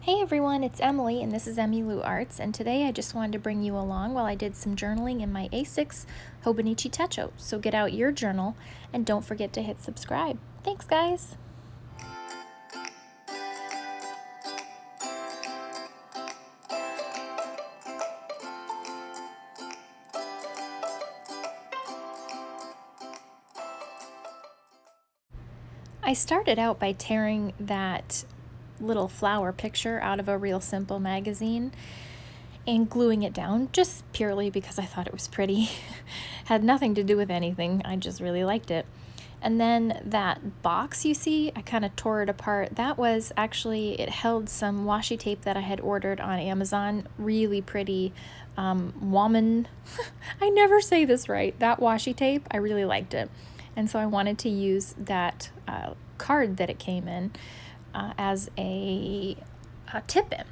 Hey everyone, it's Emily and this is Emmylou Arts, and today I just wanted to bring you along while I did some journaling in my A6 Hobonichi Techo. So get out your journal and don't forget to hit subscribe. Thanks guys! I started out by tearing that little flower picture out of a Real Simple magazine and gluing it down just purely because I thought it was pretty. Had nothing to do with anything, I just really liked it. And then that box you see, I kind of tore it apart. That was actually, it held some washi tape that I had ordered on Amazon. Really pretty Wamon, I never say this right, that washi tape, I really liked it. And so I wanted to use that card that it came in as a tip-in.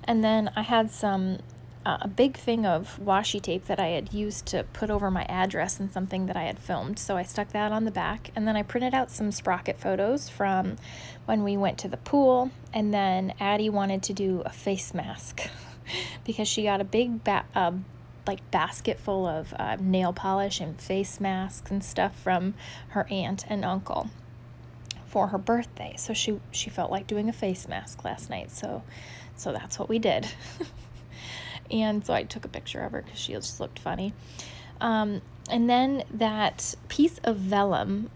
And then I had a big thing of washi tape that I had used to put over my address and something that I had filmed. So I stuck that on the back, and then I printed out some Sprocket photos from when we went to the pool. And then Addie wanted to do a face mask because she got a big basket full of nail polish and face masks and stuff from her aunt and uncle for her birthday. So she felt like doing a face mask last night, so that's what we did. And so I took a picture of her because she just looked funny. And then that piece of vellum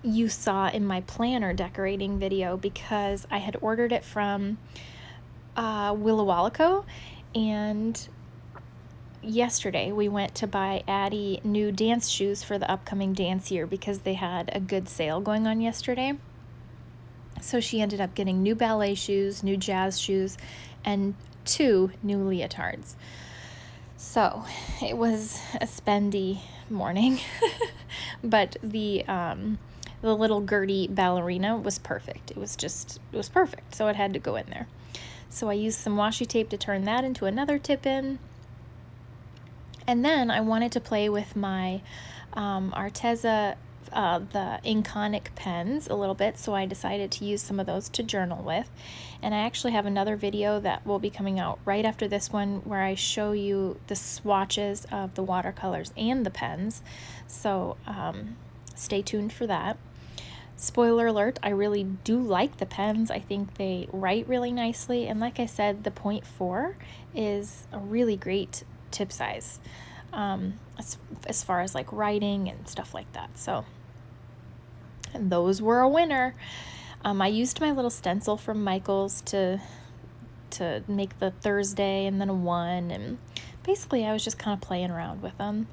you saw in my planner decorating video, because I had ordered it from Willow, and yesterday we went to buy Addie new dance shoes for the upcoming dance year because they had a good sale going on yesterday. So she ended up getting new ballet shoes, new jazz shoes, and 2 new leotards. So it was a spendy morning, but the little Gertie ballerina was perfect. It was perfect, so it had to go in there. So I used some washi tape to turn that into another tip-in. And then I wanted to play with my Arteza the Inkonic pens a little bit, so I decided to use some of those to journal with. And I actually have another video that will be coming out right after this one where I show you the swatches of the watercolors and the pens. So stay tuned for that. Spoiler alert, I really do like the pens. I think they write really nicely, and like I said, the 0.4 is a really great tip size as far as like writing and stuff like that. So and those were a winner. I used my little stencil from Michael's to make the Thursday and then a 1, and basically I was just kind of playing around with them,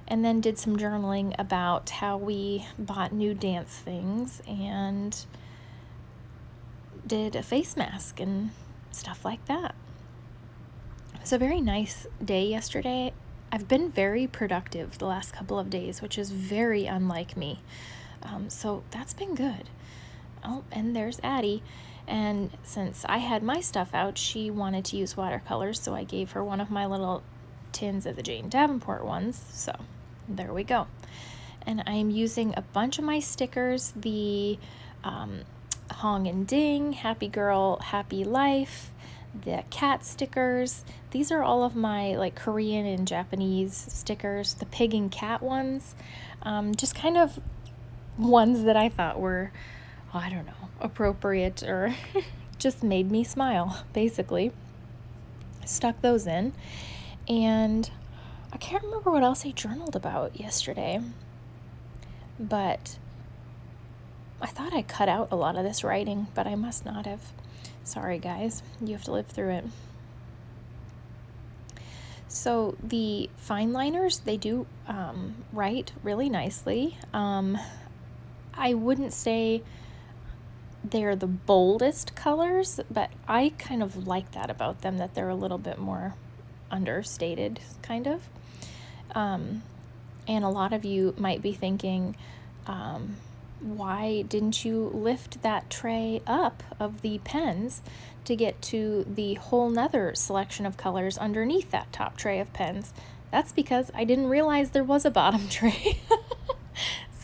and then did some journaling about how we bought new dance things and did a face mask and stuff like that. It was a very nice day yesterday. I've been very productive the last couple of days, which is very unlike me. So that's been good. Oh, and there's Addie. And since I had my stuff out, she wanted to use watercolors, so I gave her one of my little tins of the Jane Davenport ones. So there we go. And I am using a bunch of my stickers, the Hong and Ding, Happy Girl, Happy Life, the cat stickers. These are all of my like Korean and Japanese stickers, the pig and cat ones, just kind of ones that I thought were, I don't know, appropriate or just made me smile, basically. Stuck those in, and I can't remember what else I journaled about yesterday, but I thought I cut out a lot of this writing, but I must not have. Sorry guys, you have to live through it. So the Fineliners, they do write really nicely. I wouldn't say they're the boldest colors, but I kind of like that about them, that they're a little bit more understated, kind of. And a lot of you might be thinking, why didn't you lift that tray up of the pens to get to the whole nother selection of colors underneath that top tray of pens? That's because I didn't realize there was a bottom tray.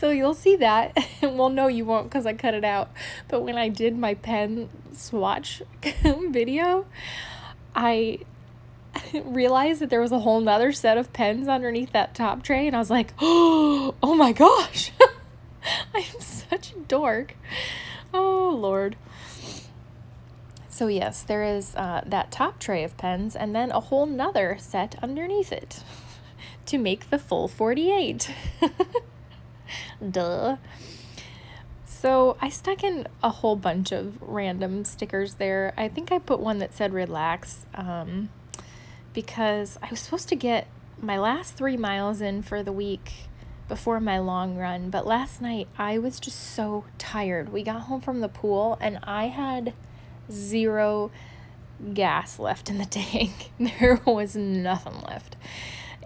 So you'll see that. Well, no, you won't because I cut it out. But when I did my pen swatch video, I realized that there was a whole nother set of pens underneath that top tray. And I was like, oh my gosh, I am such a dork. Oh, Lord. So yes, there is that top tray of pens and then a whole nother set underneath it to make the full 48. Duh. So I stuck in a whole bunch of random stickers there. I think I put one that said relax because I was supposed to get my last 3 miles in for the week before my long run. But last night I was just so tired. We got home from the pool and I had 0 gas left in the tank. There was nothing left.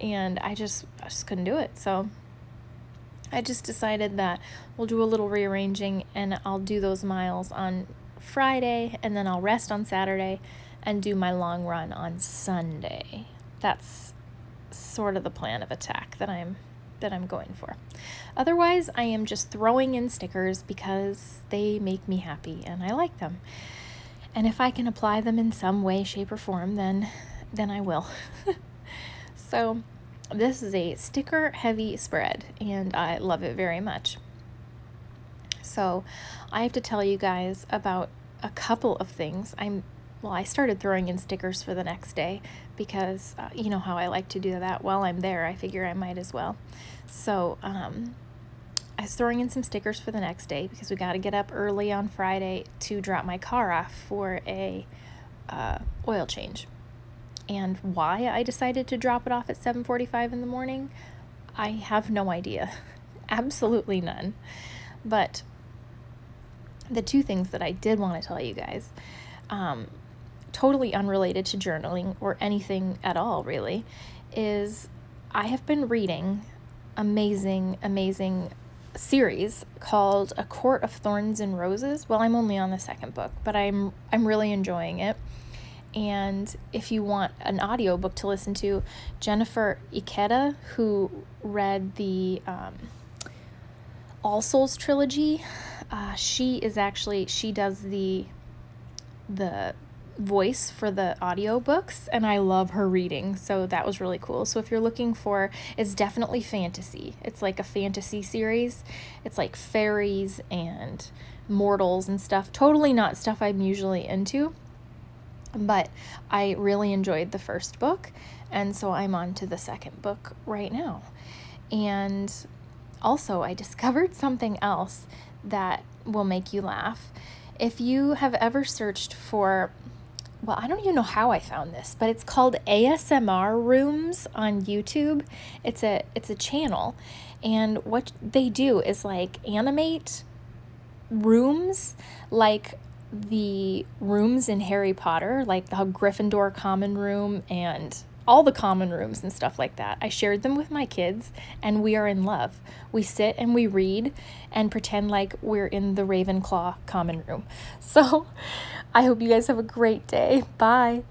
And I just couldn't do it. So I just decided that we'll do a little rearranging and I'll do those miles on Friday and then I'll rest on Saturday and do my long run on Sunday. That's sort of the plan of attack that I'm going for. Otherwise, I am just throwing in stickers because they make me happy and I like them. And if I can apply them in some way, shape, or form, then I will. So this is a sticker heavy spread and I love it very much. So I have to tell you guys about a couple of things. I started throwing in stickers for the next day because you know how I like to do that while I'm there. I figure I might as well. So I was throwing in some stickers for the next day because we got to get up early on Friday to drop my car off for a oil change. And why I decided to drop it off at 7:45 in the morning, I have no idea. Absolutely none. But the two things that I did want to tell you guys, totally unrelated to journaling or anything at all really, is I have been reading amazing series called A Court of Thorns and Roses. Well, I'm only on the second book, but I'm really enjoying it. And if you want an audiobook to listen to, Jennifer Ikeda, who read the All Souls trilogy, she does the voice for the audiobooks, and I love her reading, so that was really cool. So if you're looking for, it's definitely fantasy. It's like a fantasy series. It's like fairies and mortals and stuff. Totally not stuff I'm usually into. But I really enjoyed the first book, and so I'm on to the second book right now. And also, I discovered something else that will make you laugh. If you have ever searched for, well, I don't even know how I found this, but it's called ASMR Rooms on YouTube. It's a channel, and what they do is like animate rooms like the rooms in Harry Potter, like the Gryffindor common room and all the common rooms and stuff like that. I shared them with my kids and we are in love. We sit and we read and pretend like we're in the Ravenclaw common room. So I hope you guys have a great day. Bye.